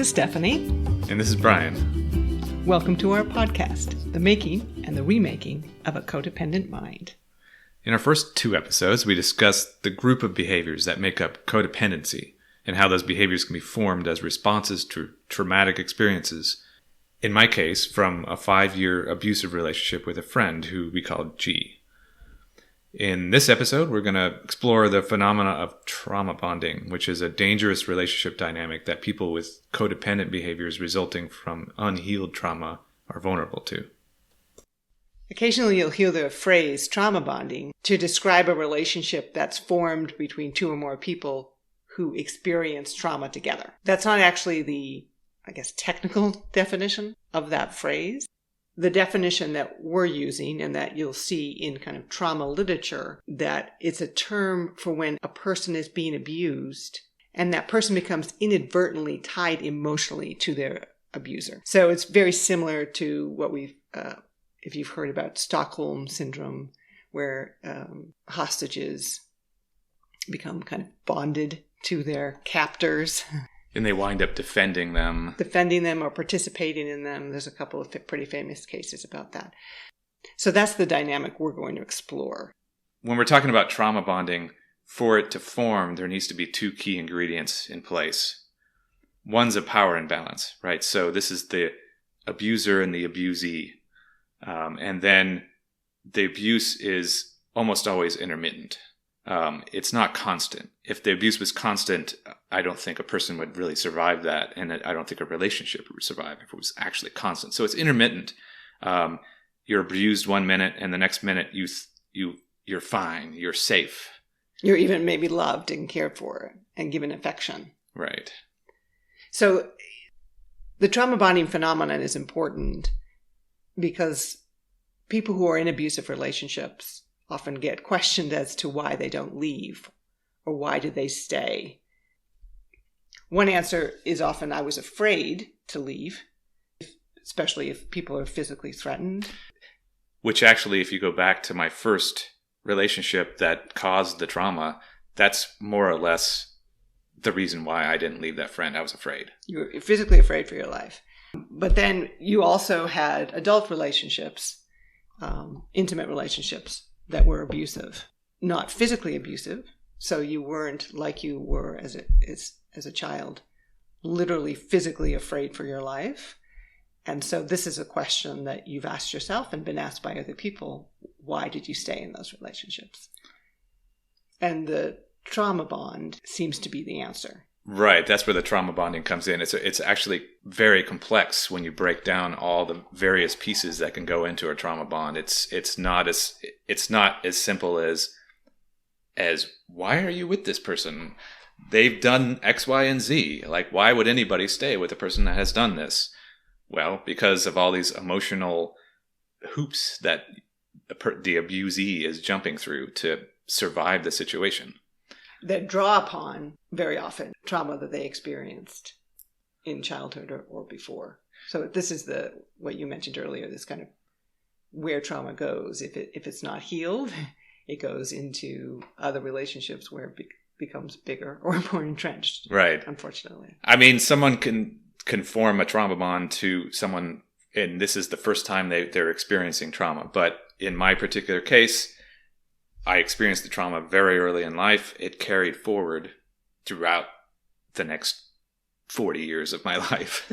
is Stephanie. And this is Brian. Welcome to our podcast, The Making and the Remaking of a Codependent Mind. In our first two episodes, we discussed the group of behaviors that make up codependency and how those behaviors can be formed as responses to traumatic experiences. In my case, from a 5-year abusive relationship with a friend who we called G. In this episode, we're going to explore the phenomena of trauma bonding, which is a dangerous relationship dynamic that people with codependent behaviors resulting from unhealed trauma are vulnerable to. Occasionally you'll hear the phrase trauma bonding to describe a relationship that's formed between two or more people who experience trauma together. That's not actually the, technical definition of that phrase. The definition that we're using and that you'll see in kind of trauma literature, that it's a term for when a person is being abused and that person becomes inadvertently tied emotionally to their abuser. So it's very similar to what if you've heard about Stockholm Syndrome, where hostages become kind of bonded to their captors. And they wind up defending them or participating in them. There's a couple of pretty famous cases about that. So that's the dynamic we're going to explore. When we're talking about trauma bonding, for it to form, there needs to be two key ingredients in place. One's a power imbalance, right? So this is the abuser and the abusee. And then the abuse is almost always intermittent. It's not constant. If the abuse was constant, I don't think a person would really survive that. And I don't think a relationship would survive if it was actually constant. So it's intermittent. You're abused 1 minute and the next minute you're fine. You're safe. You're even maybe loved and cared for and given affection. Right. So the trauma bonding phenomenon is important because people who are in abusive relationships often get questioned as to why they don't leave or why do they stay. One answer is often, I was afraid to leave, especially if people are physically threatened. Which actually, if you go back to my first relationship that caused the trauma, that's more or less the reason why I didn't leave that friend. I was afraid. You were physically afraid for your life. But then you also had adult relationships, intimate relationships that were abusive, not physically abusive. So you weren't like you were as a child, literally physically afraid for your life. And so this is a question that you've asked yourself and been asked by other people. Why did you stay in those relationships? And the trauma bond seems to be the answer. Right. That's where the trauma bonding comes in. It's actually very complex when you break down all the various pieces that can go into a trauma bond. It's not as simple as why are you with this person? They've done X, Y, and Z. Like, why would anybody stay with a person that has done this? Well, because of all these emotional hoops that the abusee is jumping through to survive the situation. That draw upon, very often, trauma that they experienced in childhood or before. So this is what you mentioned earlier, this kind of where trauma goes. If it's not healed, it goes into other relationships where it becomes bigger or more entrenched. Right. Unfortunately. I mean, someone can form a trauma bond to someone, and this is the first time they're experiencing trauma. But in my particular case, I experienced the trauma very early in life. It carried forward throughout the next 40 years of my life.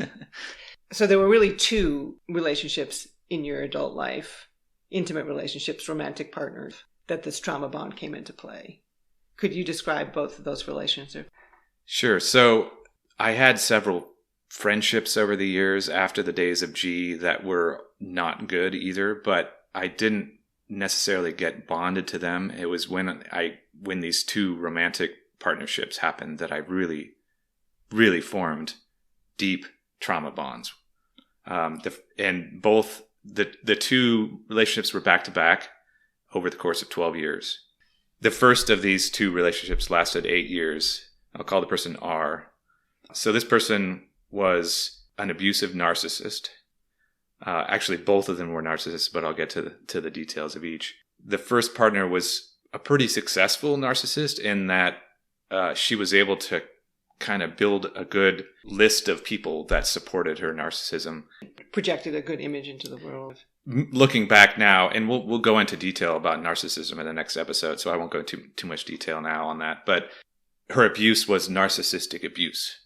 So there were really two relationships in your adult life, intimate relationships, romantic partners, that this trauma bond came into play. Could you describe both of those relationships? Sure. So I had several friendships over the years after the days of G that were not good either, but I didn't necessarily get bonded to them. It was when these two romantic partnerships happened that I really, really formed deep trauma bonds. And both the two relationships were back to back over the course of 12 years. The first of these two relationships lasted 8 years. I'll call the person R. So this person was an abusive narcissist. Actually, both of them were narcissists, but I'll get to the details of each. The first partner was a pretty successful narcissist in that she was able to kind of build a good list of people that supported her narcissism. Projected a good image into the world. Looking back now, and we'll go into detail about narcissism in the next episode, so I won't go into too much detail now on that. But her abuse was narcissistic abuse.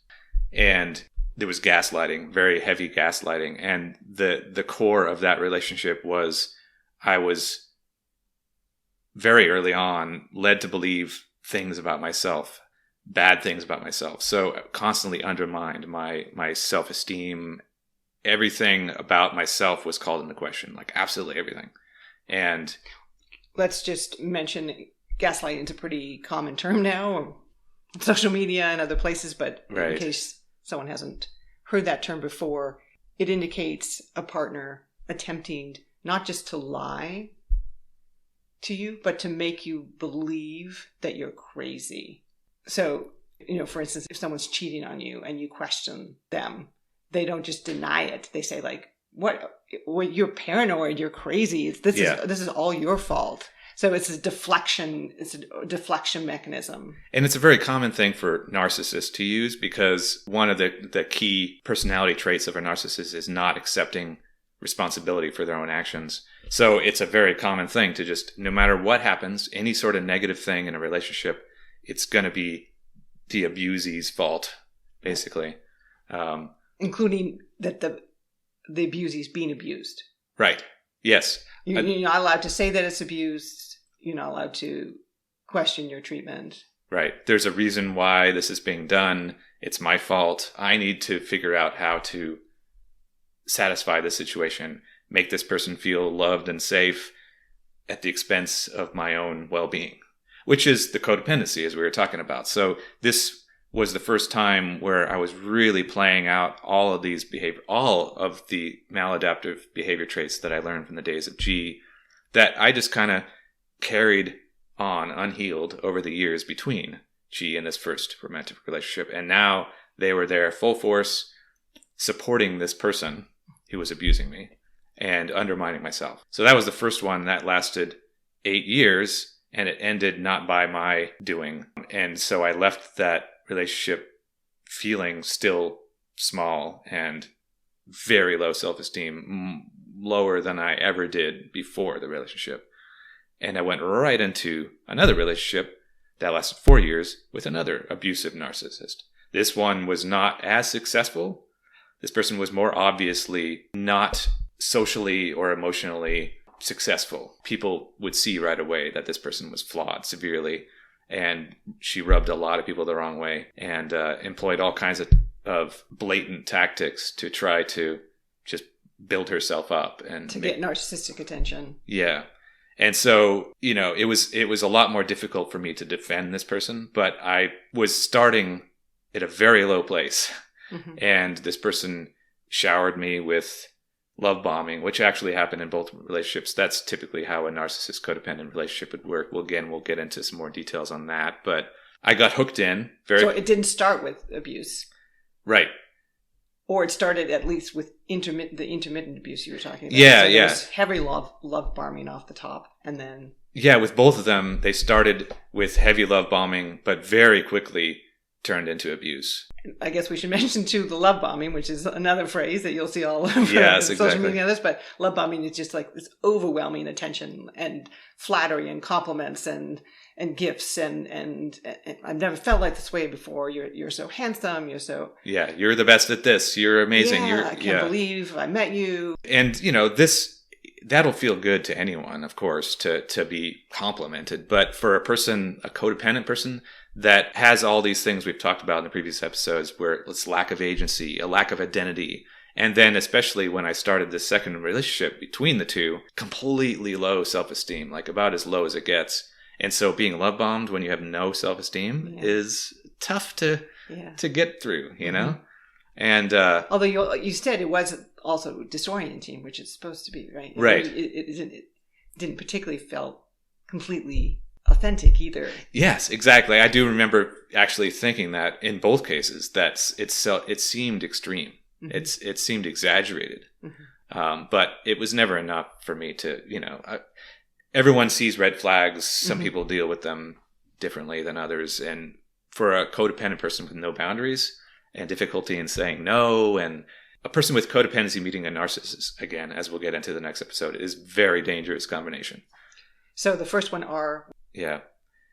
And there was gaslighting, very heavy gaslighting. And the core of that relationship was I was very early on led to believe things about myself, bad things about myself. So constantly undermined my self-esteem. Everything about myself was called into question, like absolutely everything. And let's just mention gaslighting is a pretty common term now on social media and other places, but right. In case someone hasn't heard that term before, it indicates a partner attempting not just to lie to you, but to make you believe that you're crazy. So, for instance, if someone's cheating on you and you question them, they don't just deny it. They say like, what you're paranoid, you're crazy. This is all your fault. So it's a deflection mechanism. And it's a very common thing for narcissists to use, because one of the key personality traits of a narcissist is not accepting responsibility for their own actions. So it's a very common thing to just, no matter what happens, any sort of negative thing in a relationship, it's going to be the abusee's fault, basically. Including that the abusee's being abused. Right. Yes. You're not allowed to say that it's abused. You're not allowed to question your treatment. Right. There's a reason why this is being done. It's my fault. I need to figure out how to satisfy the situation, make this person feel loved and safe at the expense of my own well-being, which is the codependency, as we were talking about. So this was the first time where I was really playing out all of the maladaptive behavior traits that I learned from the days of G, that I just kind of carried on unhealed over the years between G and this first romantic relationship. And now they were there full force, supporting this person who was abusing me and undermining myself. So that was the first one that lasted 8 years, and it ended not by my doing. And so I left that relationship feeling still small and very low self-esteem, lower than I ever did before the relationship. And I went right into another relationship that lasted 4 years with another abusive narcissist. This one was not as successful. This person was more obviously not socially or emotionally successful. People would see right away that this person was flawed severely, and she rubbed a lot of people the wrong way and employed all kinds of blatant tactics to try to just build herself up and to get narcissistic attention. Yeah. And so, it was a lot more difficult for me to defend this person, but I was starting at a very low place. Mm-hmm. And this person showered me with love bombing, which actually happened in both relationships. That's typically how a narcissist codependent relationship would work. We'll get into some more details on that, but I got hooked in. So it didn't start with abuse. Right. Or it started at least with the intermittent abuse you were talking about. Yeah, so yeah. There was heavy love bombing off the top, and then... Yeah, with both of them, they started with heavy love bombing, but very quickly turned into abuse. I guess we should mention too the love bombing, which is another phrase that you'll see all over yes, social exactly. media. But love bombing is just like this overwhelming attention and flattery and compliments and gifts and I've never felt like this way before. You're so handsome. You're so you're the best at this. You're amazing. I can't believe I met you. And that'll feel good to anyone, of course, to be complimented. But for a codependent person that has all these things we've talked about in the previous episodes, where it's lack of agency, a lack of identity, and then especially when I started this second relationship between the two, completely low self-esteem, like about as low as it gets. And so being love bombed when you have no self-esteem is tough to get through, you know? And although you said it was also disorienting, which it's supposed to be, right? Right. It didn't particularly felt completely authentic either. Yes, exactly. I do remember actually thinking that in both cases that it seemed extreme. Mm-hmm. It seemed exaggerated. Mm-hmm. But it was never enough for me to, everyone sees red flags. Some people deal with them differently than others. And for a codependent person with no boundaries and difficulty in saying no, and a person with codependency meeting a narcissist, again, as we'll get into the next episode, is very dangerous combination. So the first one, R. Yeah.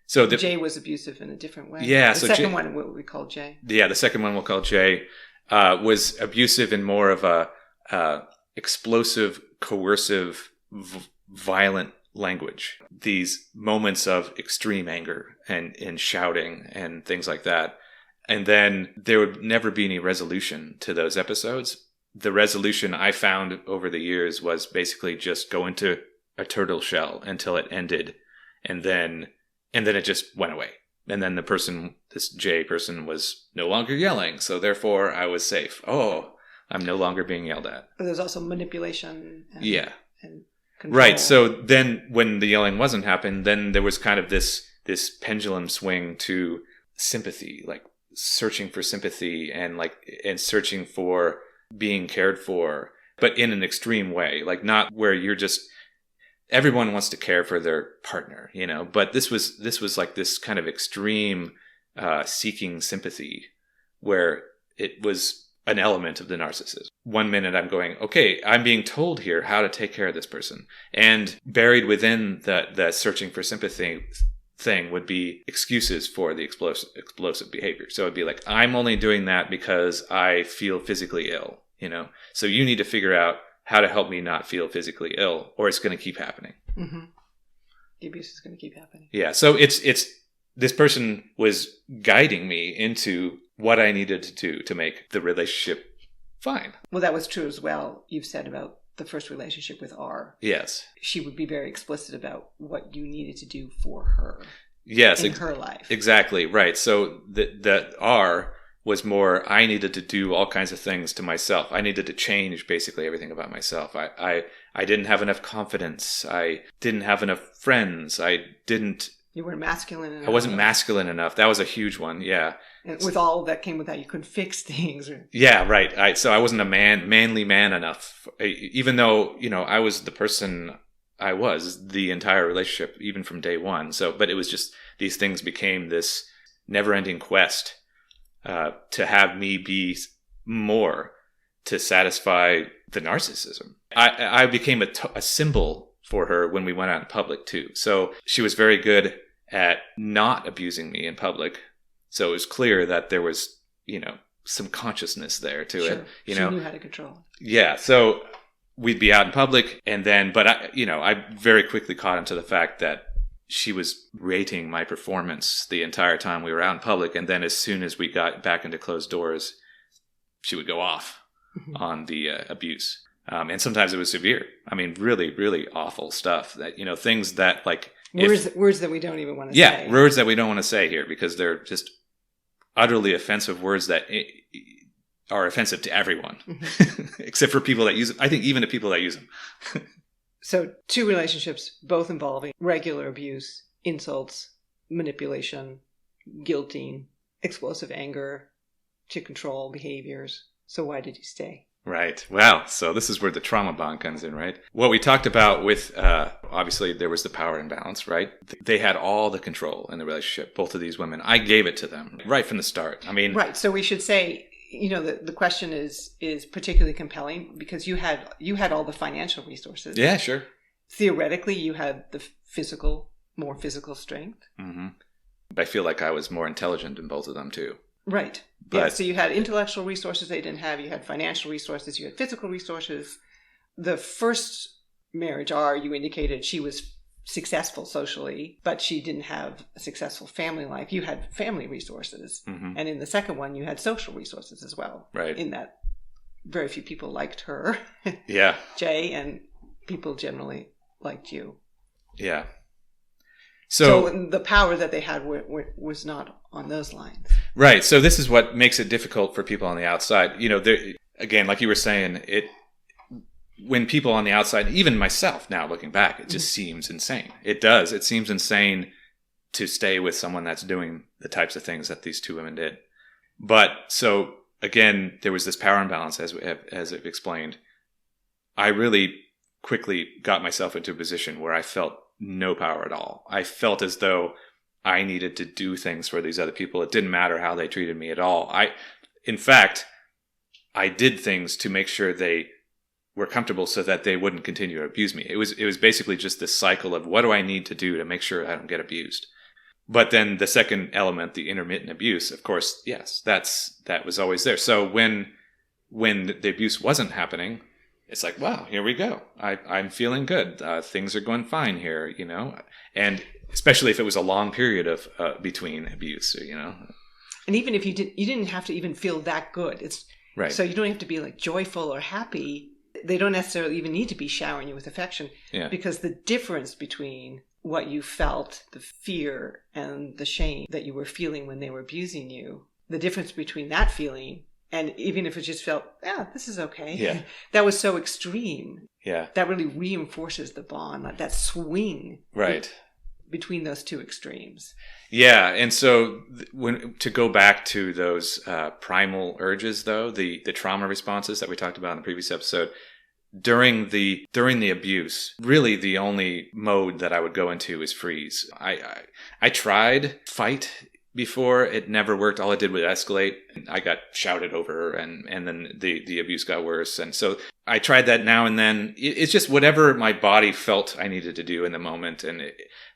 So J was abusive in a different way. Yeah. The second one, what we call J. Yeah, the second one we'll call J, was abusive in more of a explosive, coercive, violent language. These moments of extreme anger and shouting and things like that. And then there would never be any resolution to those episodes. The resolution I found over the years was basically just go into a turtle shell until it ended. And then it just went away. And then this J person was no longer yelling. So therefore I was safe. Oh, I'm no longer being yelled at. But there's also manipulation. And control. Right. So then when the yelling wasn't happening, then there was kind of this pendulum swing to sympathy, like searching for sympathy and searching for being cared for, but in an extreme way, like not where you're just, everyone wants to care for their partner, but this was like this kind of extreme seeking sympathy where it was an element of the narcissist. 1 minute I'm going, okay, I'm being told here how to take care of this person. And buried within the searching for sympathy thing would be excuses for the explosive behavior. So it'd be like, I'm only doing that because I feel physically ill, So you need to figure out how to help me not feel physically ill, or it's going to keep happening. Mm-hmm. The abuse is going to keep happening. Yeah. So it's this person was guiding me into what I needed to do to make the relationship fine. Well, that was true as well. You've said about the first relationship with R. Yes. She would be very explicit about what you needed to do for her. Yes. In her life. Exactly. Right. So the R was more, I needed to do all kinds of things to myself. I needed to change basically everything about myself. I didn't have enough confidence. I didn't have enough friends. You weren't masculine enough. I wasn't masculine enough. That was a huge one. Yeah. And with all that came with that, you couldn't fix things. Yeah, right. So I wasn't a manly man enough, even though, I was the person I was the entire relationship, even from day one. But it was just, these things became this never ending quest to have me be more to satisfy the narcissism. I became a symbol for her when we went out in public too. So she was very good at not abusing me in public. So it was clear that there was, some consciousness there to it. She knew how to control. Yeah. So we'd be out in public but I very quickly caught onto the fact that she was rating my performance the entire time we were out in public. And then as soon as we got back into closed doors, she would go off on the abuse. And sometimes it was severe. I mean, really, really awful stuff that, things that like... Words that we don't even want to say. Yeah, words that we don't want to say here because they're just utterly offensive words that are offensive to everyone, except for people that use them. I think even to people that use them. So 2 relationships, both involving regular abuse, insults, manipulation, guilting, explosive anger to control behaviors. So why did you stay? Right. Wow. So this is where the trauma bond comes in, right? What we talked about with, obviously there was the power imbalance, right? They had all the control in the relationship, both of these women. I gave it to them right from the start. I mean... Right. So we should say, the question is particularly compelling because you had all the financial resources. Yeah, sure. Theoretically, you had the more physical strength. Mm-hmm. I feel like I was more intelligent than both of them too. Right. But, so you had intellectual resources they didn't have. You had financial resources. You had physical resources. The first marriage, you indicated she was successful socially, but she didn't have a successful family life. You had family resources. Mm-hmm. And in the second one, you had social resources as well. Right. In that very few people liked her. Yeah. Jay, and people generally liked you. Yeah. So the power that they had was not on those lines. Right. So this is what makes it difficult for people on the outside. Again, like you were saying, when people on the outside, even myself now looking back, it just seems insane. It does. It seems insane to stay with someone that's doing the types of things that these 2 women did. But so again, there was this power imbalance as I've explained. I really quickly got myself into a position where I felt no power at all. I felt as though I needed to do things for these other people. It didn't matter how they treated me at all. In fact, I did things to make sure they were comfortable so that they wouldn't continue to abuse me. It was basically just this cycle of what do I need to do to make sure I don't get abused. But then the second element, the intermittent abuse, of course, yes, that was always there. So when the abuse wasn't happening, it's like, wow, here we go. I'm feeling good. Things are going fine here, and especially if it was a long period of between abuse, And even if you didn't have to even feel that good. It's right. So you don't have to be like joyful or happy. They don't necessarily even need to be showering you with affection, because the difference between what you felt, the fear and the shame that you were feeling when they were abusing you, the difference between that feeling and even if it just felt, this is okay, that was so extreme. Yeah, that really reinforces the bond, like that swing, right, between those two extremes. Yeah, and so to go back to those primal urges, though, the trauma responses that we talked about in the previous episode, during the abuse, really the only mode that I would go into is freeze. I tried fight before. It never worked. All it did was escalate. I got shouted over, and then the abuse got worse. And so I tried that now and then. It's just whatever my body felt I needed to do in the moment,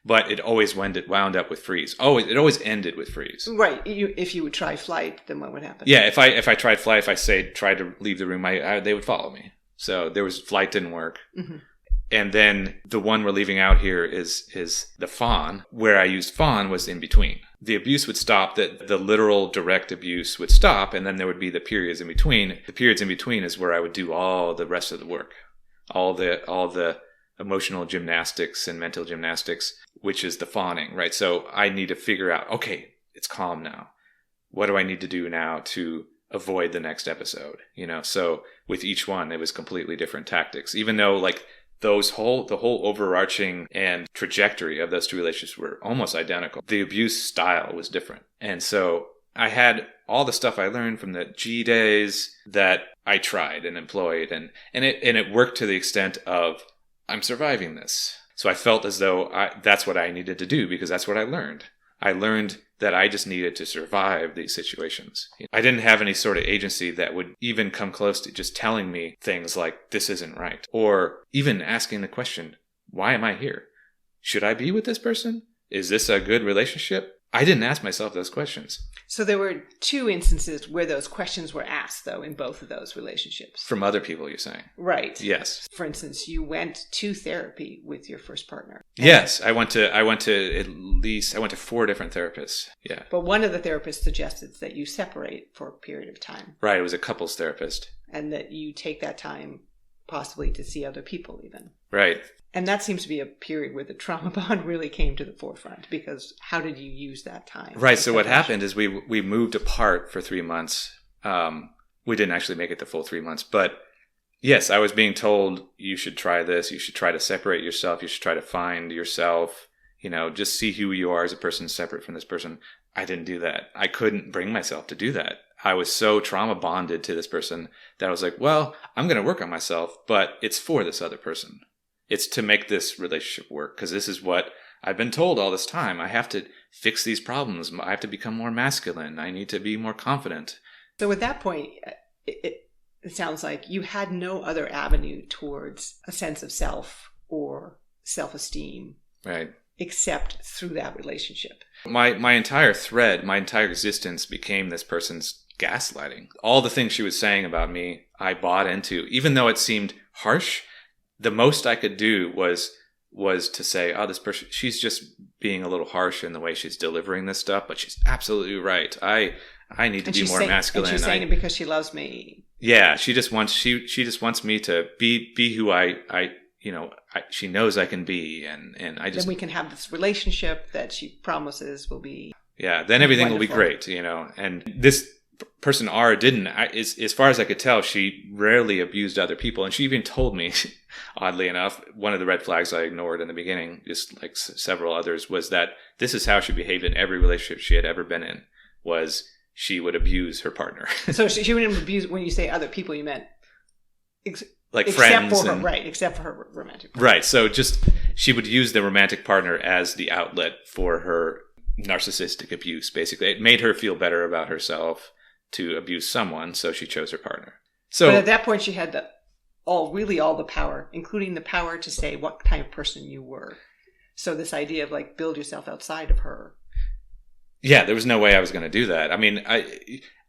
but it always wound up with freeze. It always ended with freeze. Right. If you would try flight, then what would happen? Yeah. If I tried flight, if I tried to leave the room, they would follow me. So flight didn't work. Mm-hmm. And then the one we're leaving out here is the fawn. Where I used fawn was in between. The abuse would stop, the literal direct abuse would stop, and then there would be the periods in between. The periods in between is where I would do all the rest of the work. All the emotional gymnastics and mental gymnastics, which is the fawning, right? So I need to figure out, okay, it's calm now. What do I need to do now to avoid the next episode? So with each one, it was completely different tactics, even though like the whole overarching and trajectory of those two relationships were almost identical. The abuse style was different. And so I had all the stuff I learned from the G days that I tried and employed, and it worked to the extent of I'm surviving this. So I felt as though that's what I needed to do because that's what I learned. I learned that I just needed to survive these situations. I didn't have any sort of agency that would even come close to just telling me things like, this isn't right. Or even asking the question, why am I here? Should I be with this person? Is this a good relationship? I didn't ask myself those questions. So there were two instances where those questions were asked, though, in both of those relationships. From other people, you're saying? Right. Yes. For instance, you went to therapy with your first partner. Yes, I went to 4 different therapists. Yeah. But one of the therapists suggested that you separate for a period of time. Right, it was a couples therapist. And that you take that time possibly to see other people even. Right. And that seems to be a period where the trauma bond really came to the forefront, because how did you use that time? Right. So what happened is we moved apart for 3 months. We didn't actually make it the full 3 months, but yes, I was being told you should try this. You should try to separate yourself. You should try to find yourself, just see who you are as a person separate from this person. I didn't do that. I couldn't bring myself to do that. I was so trauma bonded to this person that I was like, well, I'm going to work on myself, but it's for this other person. It's to make this relationship work, because this is what I've been told all this time. I have to fix these problems. I have to become more masculine. I need to be more confident. So at that point, it sounds like you had no other avenue towards a sense of self or self-esteem. Right. Except through that relationship. My entire thread, my entire existence became this person's gaslighting. All the things she was saying about me, I bought into, even though it seemed harsh. The most I could do was to say, this person, she's just being a little harsh in the way she's delivering this stuff, but she's absolutely right. I need to be more masculine. And she's saying it because she loves me. Yeah, she just wants me to be who she knows I can be, and I just. Then we can have this relationship that she promises will be. Yeah, then everything wonderful. Will be great, and this person R didn't. As far as I could tell, she rarely abused other people, and she even told me, oddly enough, one of the red flags I ignored in the beginning, just like several others, was that this is how she behaved in every relationship she had ever been in. Was she would abuse her partner? So she wouldn't abuse. When you say other people, you meant like except friends, for her, right? Except for her romantic partner. Right. So just she would use the romantic partner as the outlet for her narcissistic abuse, basically. It made her feel better about herself to abuse someone, so she chose her partner. So, but at that point, she had all the power, including the power to say what type of person you were. So this idea of like build yourself outside of her. Yeah, there was no way I was going to do that. I mean,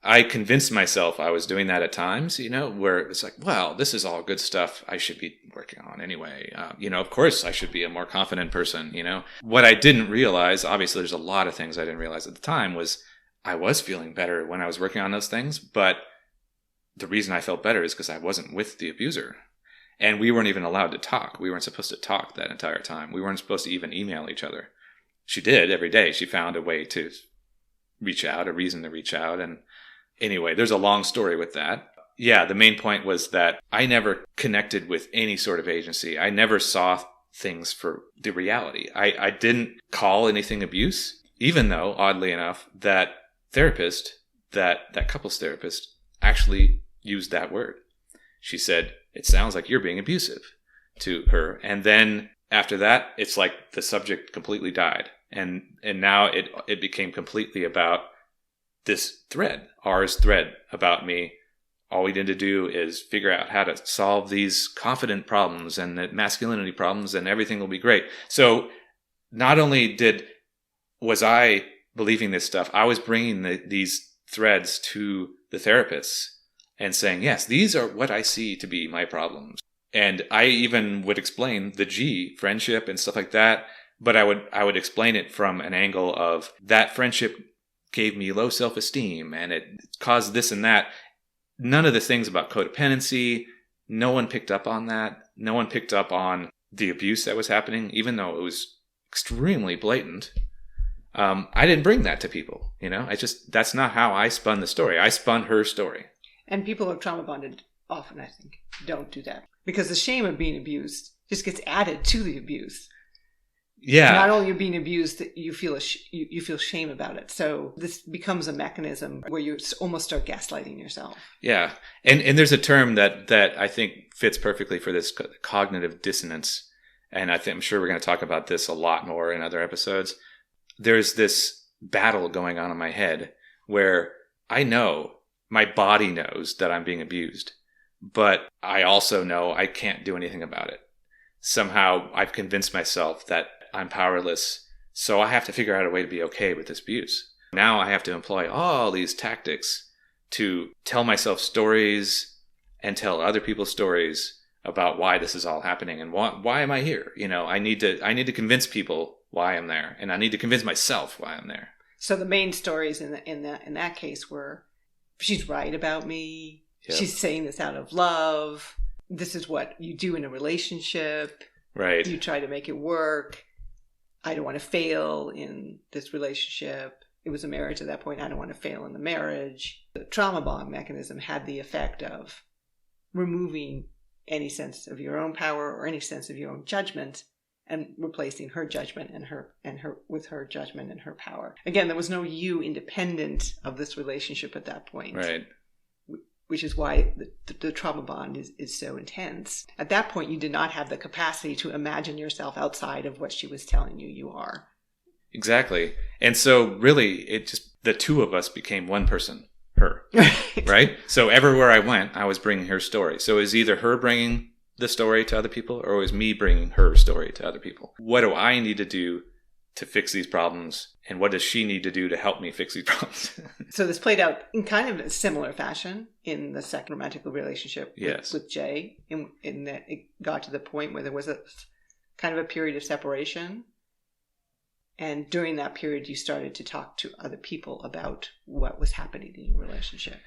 I convinced myself I was doing that at times, where it's like, well, this is all good stuff I should be working on anyway. Of course I should be a more confident person, What I didn't realize, obviously there's a lot of things I didn't realize at the time, was I was feeling better when I was working on those things. But the reason I felt better is because I wasn't with the abuser. And we weren't even allowed to talk. We weren't supposed to talk that entire time. We weren't supposed to even email each other. She did every day. She found a way to reach out, a reason to reach out. And anyway, there's a long story with that. Yeah, the main point was that I never connected with any sort of agency. I never saw things for the reality. I didn't call anything abuse, even though, oddly enough, that therapist, that couples therapist, actually used that word. She said, it sounds like you're being abusive to her. And then after that, it's like the subject completely died. And now it became completely about this thread, R's thread about me. All we need to do is figure out how to solve these confident problems and the masculinity problems, and everything will be great. So not only was I believing this stuff, I was bringing these threads to the therapists and saying, yes, these are what I see to be my problems. And I even would explain the G, friendship and stuff like that. But I would explain it from an angle of that friendship gave me low self-esteem and it caused this and that. None of the things about codependency, no one picked up on that. No one picked up on the abuse that was happening, even though it was extremely blatant. I didn't bring that to people, that's not how I spun the story. I spun her story. And people who are trauma bonded often, I think, don't do that. Because the shame of being abused just gets added to the abuse. Yeah. Not only you're being abused, you feel you feel shame about it. So this becomes a mechanism where you almost start gaslighting yourself. Yeah. And there's a term that I think fits perfectly for this cognitive dissonance. And I'm sure we're going to talk about this a lot more in other episodes. There's this battle going on in my head where I know my body knows that I'm being abused, but I also know I can't do anything about it. Somehow I've convinced myself that I'm powerless, so I have to figure out a way to be okay with this abuse. Now I have to employ all these tactics to tell myself stories and tell other people stories about why this is all happening and why am I here? I need to convince people why I'm there, and I need to convince myself why I'm there. So the main stories in that case were, she's right about me. Yep. She's saying this out of love. This is what you do in a relationship. Right. You try to make it work. I don't want to fail in this relationship. It was a marriage at that point. I don't want to fail in the marriage. The trauma bond mechanism had the effect of removing any sense of your own power or any sense of your own judgment and replacing her judgment and her with her judgment and her power. Again, there was no you independent of this relationship at that point. Right. Which is why the trauma bond is so intense. At that point, you did not have the capacity to imagine yourself outside of what she was telling you are. Exactly. And so really, the two of us became one person, her. Right? So everywhere I went, I was bringing her story. So it was either her bringing the story to other people or it was me bringing her story to other people. What do I need to do to fix these problems? And what does she need to do to help me fix these problems? So this played out in kind of a similar fashion in the second romantic relationship with Jay, in that it got to the point where there was a kind of a period of separation. And during that period, you started to talk to other people about what was happening in your relationship.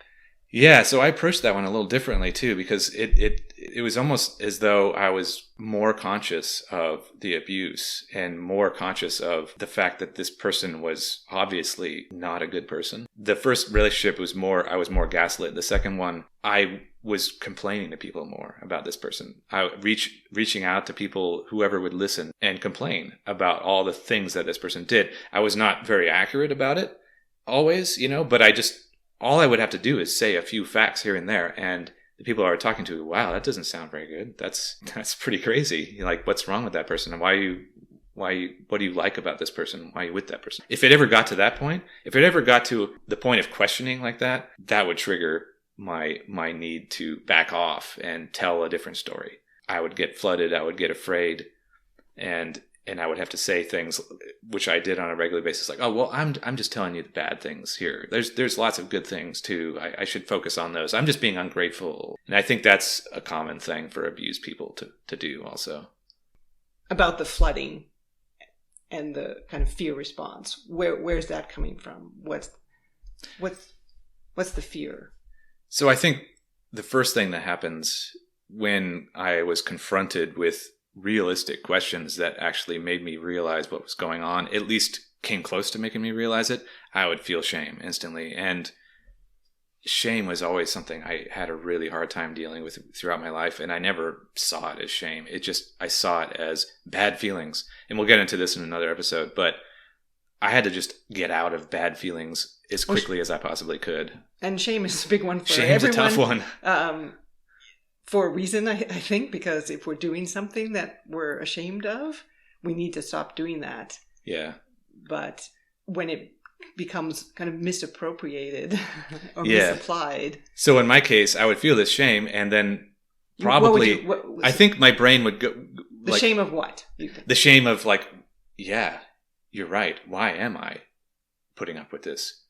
Yeah, so I approached that one a little differently too, because it was almost as though I was more conscious of the abuse and more conscious of the fact that this person was obviously not a good person. The first relationship was I was more gaslit. The second one, I was complaining to people more about this person. I reaching out to people, whoever would listen, and complain about all the things that this person did. I was not very accurate about it always, but all I would have to do is say a few facts here and there, and the people I were talking to, wow, that doesn't sound very good. That's pretty crazy. Like, what's wrong with that person? And why are you What do you like about this person? Why are you with that person? If it ever got to that point, if it ever got to the point of questioning like that, that would trigger my need to back off and tell a different story. I would get flooded. I would get afraid, and I would have to say things, which I did on a regular basis, like, "Oh, well, I'm just telling you the bad things here. There's lots of good things too. I should focus on those. I'm just being ungrateful." And I think that's a common thing for abused people to do also. About the flooding and the kind of fear response, where's that coming from? What's the fear? So I think the first thing that happens when I was confronted with realistic questions that actually made me realize what was going on, at least came close to making me realize it, I would feel shame instantly. And shame was always something I had a really hard time dealing with throughout my life. And I never saw it as shame. I saw it as bad feelings. And we'll get into this in another episode, but I had to just get out of bad feelings as quickly as I possibly could. And shame is a big one for Shame's everyone. a tough one. For a reason, I think, because if we're doing something that we're ashamed of, we need to stop doing that. Yeah. But when it becomes kind of misappropriated or misapplied. So in my case, I would feel this shame, and then probably, I think my brain would go... The shame of what? The shame of like, yeah, you're right. Why am I putting up with this?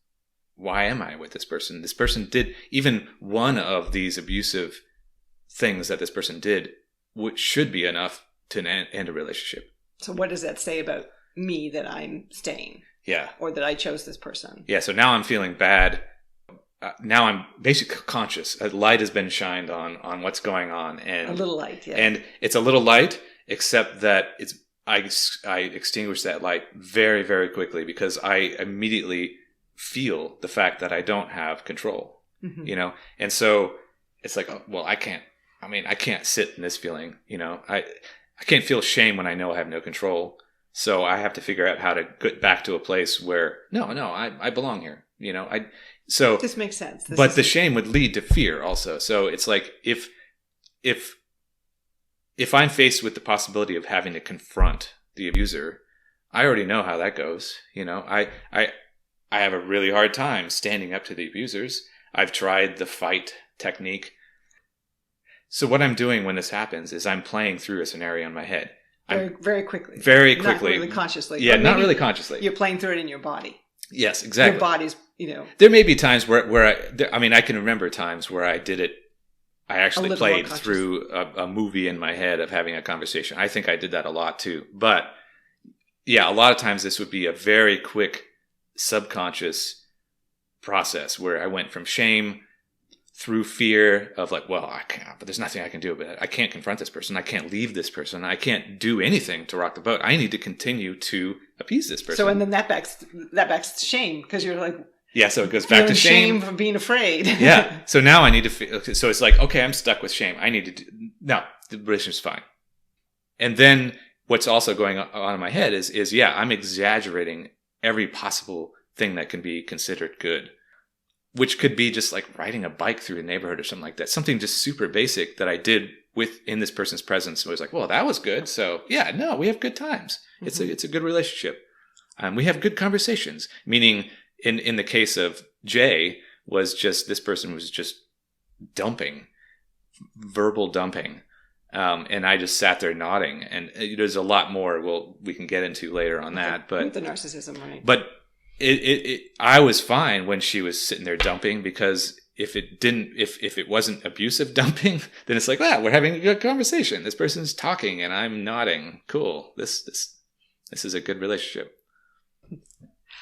Why am I with this person? This person did even one of these abusive things that this person did, which should be enough to end a relationship. So what does that say about me that I'm staying? Yeah. Or that I chose this person? Yeah, so now I'm feeling bad. Now I'm basically conscious. A light has been shined on what's going on. And a little light, yeah. And it's a little light, except that I extinguish that light very, very quickly because I immediately feel the fact that I don't have control, you know? And so it's like, oh, well, I can't sit in this feeling, you know? I can't feel shame when I know I have no control. So I have to figure out how to get back to a place where, no, I belong here, you know? This makes sense. But the shame would lead to fear also. So it's like, if I'm faced with the possibility of having to confront the abuser, I already know how that goes. You know, I have a really hard time standing up to the abusers. I've tried the fight technique. So what I'm doing when this happens is I'm playing through a scenario in my head. Very quickly. Very quickly. Not really consciously. Yeah, not really consciously. You're playing through it in your body. Yes, exactly. Your body's, you know. There may be times where I can remember times where I did it. I actually played through a movie in my head of having a conversation. I think I did that a lot too. But yeah, a lot of times this would be a very quick subconscious process where I went from shame through fear of like, well, I can't, but there's nothing I can do about it. I can't confront this person. I can't leave this person. I can't do anything to rock the boat. I need to continue to appease this person. So, and then that backs to shame because you're like, yeah, so it goes back to shame from being afraid. Yeah. So now I need to feel, so it's like, okay, I'm stuck with shame. I need to no, the relationship's fine. And then what's also going on in my head is yeah, I'm exaggerating every possible thing that can be considered good, which could be just like riding a bike through the neighborhood or something like that. Something just super basic that I did in this person's presence. It was like, well, that was good. So yeah, no, we have good times. Mm-hmm. It's a good relationship. We have good conversations, meaning in the case of Jay this person was just dumping, verbal dumping. And I just sat there nodding, and there's a lot more we can get into later on that, but the narcissism, right? But I was fine when she was sitting there dumping, because if it wasn't abusive dumping, then it's like, we're having a good conversation. This person's talking and I'm nodding. Cool. This is a good relationship.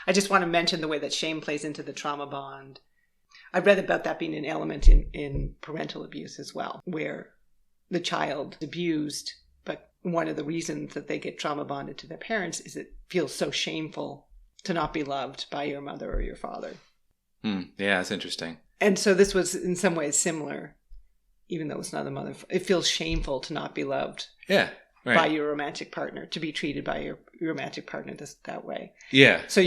I just want to mention the way that shame plays into the trauma bond. I read about that being an element in parental abuse as well, where the child is abused, but one of the reasons that they get trauma bonded to their parents is it feels so shameful to not be loved by your mother or your father. Yeah, that's interesting. And so this was in some ways similar, even though it's not the mother. It feels shameful to not be loved. Yeah. Right. By your romantic partner, to be treated by your romantic partner that way. Yeah. So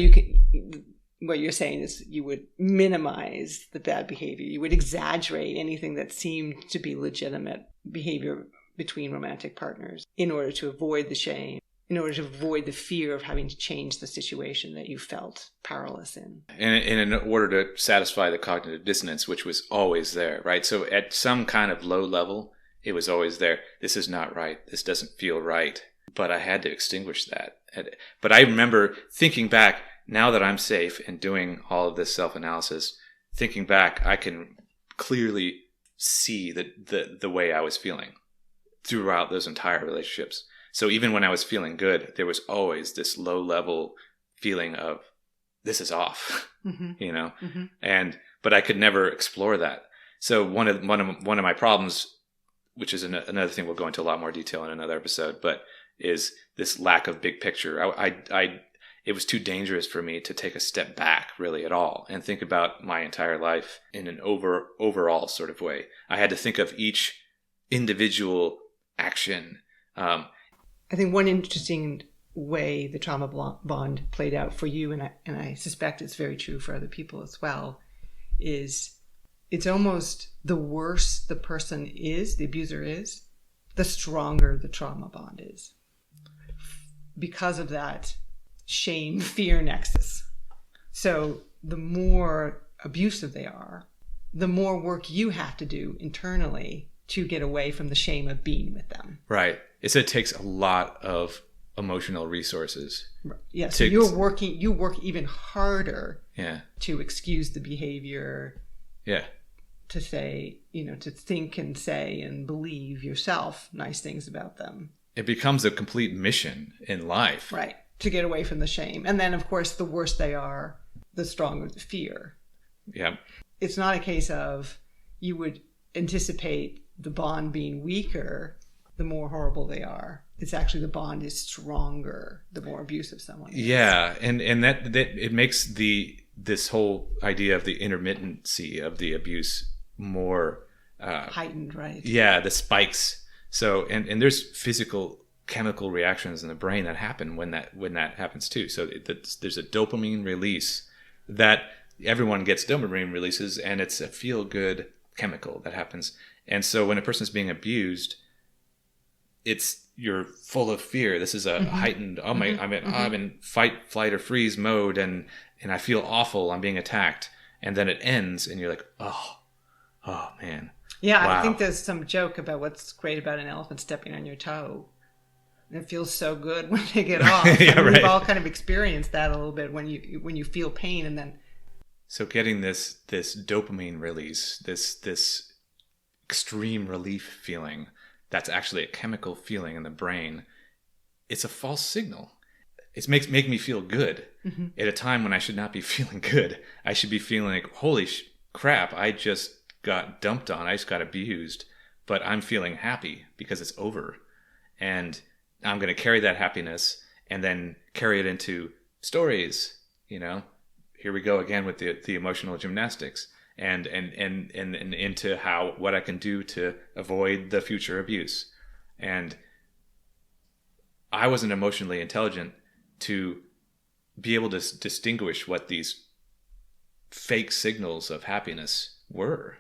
what you're saying is you would minimize the bad behavior. You would exaggerate anything that seemed to be legitimate behavior between romantic partners in order to avoid the shame. in order to avoid the fear of having to change the situation that you felt powerless in. And in order to satisfy the cognitive dissonance, which was always there, right? So at some kind of low level, it was always there. This is not right. This doesn't feel right. But I had to extinguish that. But I remember thinking back, now that I'm safe and doing all of this self-analysis, thinking back, I can clearly see the way I was feeling throughout those entire relationships. So even when I was feeling good, there was always this low level feeling of this is off, you know, but I could never explore that. So one of my problems, which is another thing we'll go into a lot more detail in another episode, but is this lack of big picture. It was too dangerous for me to take a step back really at all and think about my entire life in an overall sort of way. I had to think of each individual action. I think one interesting way the trauma bond played out for you, and I suspect it's very true for other people as well, is it's almost the worse the person is, the abuser is, the stronger the trauma bond is. Because of that shame, fear nexus. So the more abusive they are, the more work you have to do internally to get away from the shame of being with them. Right. It takes a lot of emotional resources. Yeah. So you work even harder to excuse the behavior. Yeah. To say, to think and say and believe yourself nice things about them. It becomes a complete mission in life. Right. To get away from the shame. And then, of course, the worse they are, the stronger the fear. Yeah. It's not a case of you would anticipate the bond being weaker the more horrible they are. It's actually the bond is stronger the more abusive someone is. Yeah. And that it makes this whole idea of the intermittency of the abuse more heightened, right? Yeah, the spikes. So and there's physical chemical reactions in the brain that happen when that happens too. So there's a dopamine release that everyone gets dopamine releases, and it's a feel good chemical that happens. And so when a person's being abused, you're full of fear. This is a heightened. I'm in fight, flight, or freeze mode, and I feel awful. I'm being attacked, and then it ends, and you're like, oh man. Yeah, wow. I think there's some joke about what's great about an elephant stepping on your toe. And it feels so good when they get off. Yeah, right. We've all kind of experienced that a little bit when you feel pain, and then. So getting this dopamine release, this extreme relief feeling, that's actually a chemical feeling in the brain. It's a false signal. It make me feel good at a time when I should not be feeling good. I should be feeling like, holy crap, I just got dumped on. I just got abused, but I'm feeling happy because it's over. And I'm going to carry that happiness and then carry it into stories, Here we go again with the emotional gymnastics and into what I can do to avoid the future abuse. And I wasn't emotionally intelligent to be able to distinguish what these fake signals of happiness were,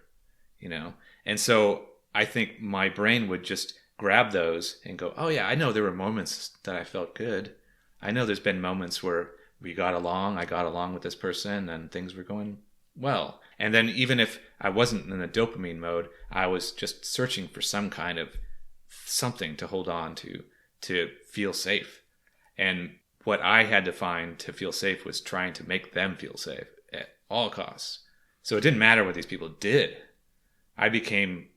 And so I think my brain would just grab those and go, oh yeah, I know there were moments that I felt good. I know there's been moments where I got along with this person and things were going well. And then even if I wasn't in the dopamine mode, I was just searching for some kind of something to hold on to feel safe. And what I had to find to feel safe was trying to make them feel safe at all costs. So it didn't matter what these people did. I became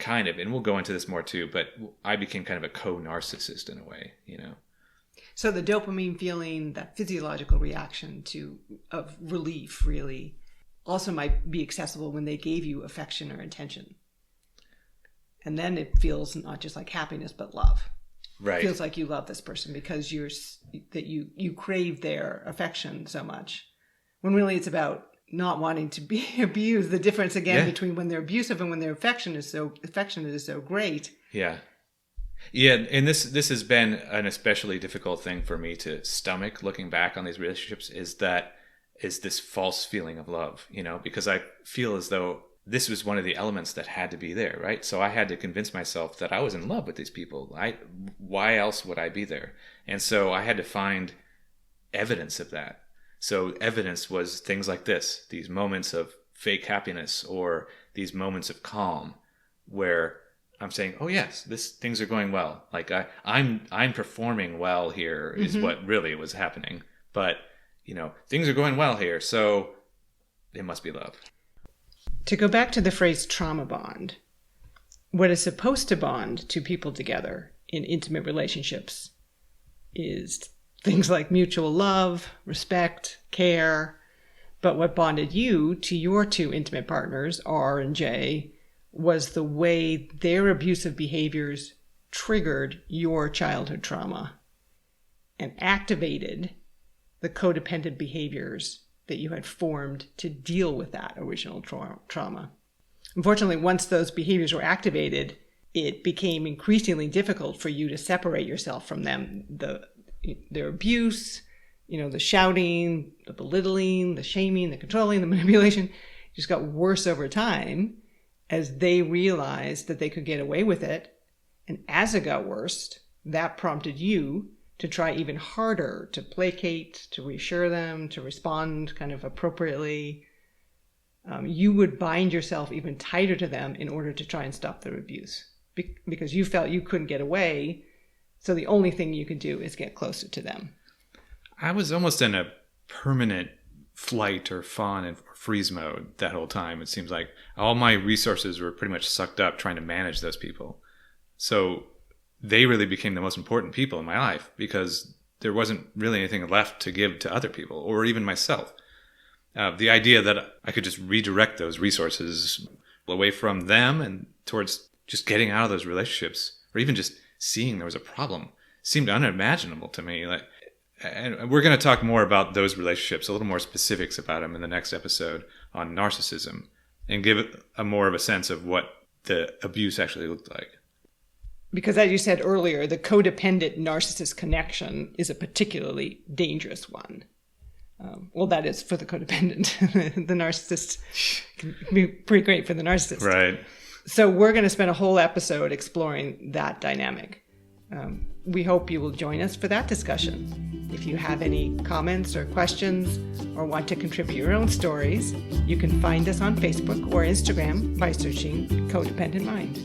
and we'll go into this more too, but I became kind of a co-narcissist in a way, So the dopamine feeling, that physiological reaction of relief really also might be accessible when they gave you affection or attention. And then it feels not just like happiness, but love. Right. It feels like you love this person because you crave their affection so much. When really it's about not wanting to be abused. The difference again between when they're abusive and when their affectionate is so great. Yeah. Yeah, and this has been an especially difficult thing for me to stomach looking back on these relationships is this false feeling of love, because I feel as though this was one of the elements that had to be there, right? So I had to convince myself that I was in love with these people. Why else would I be there? And so I had to find evidence of that. So evidence was things like this, these moments of fake happiness or these moments of calm where I'm saying, oh yes, things are going well. Like I'm performing well here is what really was happening. But, things are going well here. So it must be love. To go back to the phrase trauma bond, what is supposed to bond two people together in intimate relationships is things like mutual love, respect, care. But what bonded you to your two intimate partners, R and J, was the way their abusive behaviors triggered your childhood trauma and activated the codependent behaviors that you had formed to deal with that original trauma. Unfortunately, once those behaviors were activated, it became increasingly difficult for you to separate yourself from them. Their abuse, the shouting, the belittling, the shaming, the controlling, the manipulation just got worse over time as they realized that they could get away with it. And as it got worse, that prompted you to try even harder to placate, to reassure them, to respond kind of appropriately. You would bind yourself even tighter to them in order to try and stop their abuse because you felt you couldn't get away. So the only thing you could do is get closer to them. I was almost in a permanent flight or fawn or freeze mode that whole time. It seems like all my resources were pretty much sucked up trying to manage those people. So they really became the most important people in my life because there wasn't really anything left to give to other people or even myself. The idea that I could just redirect those resources away from them and towards just getting out of those relationships or even just seeing there was a problem seemed unimaginable to me. And we're going to talk more about those relationships, a little more specifics about them in the next episode on narcissism and give it more of a sense of what the abuse actually looked like. Because as you said earlier, the codependent narcissist connection is a particularly dangerous one. That is for the codependent. The narcissist can be pretty great for the narcissist. Right. So we're going to spend a whole episode exploring that dynamic. We hope you will join us for that discussion. If you have any comments or questions or want to contribute your own stories, you can find us on Facebook or Instagram by searching Codependent Mind.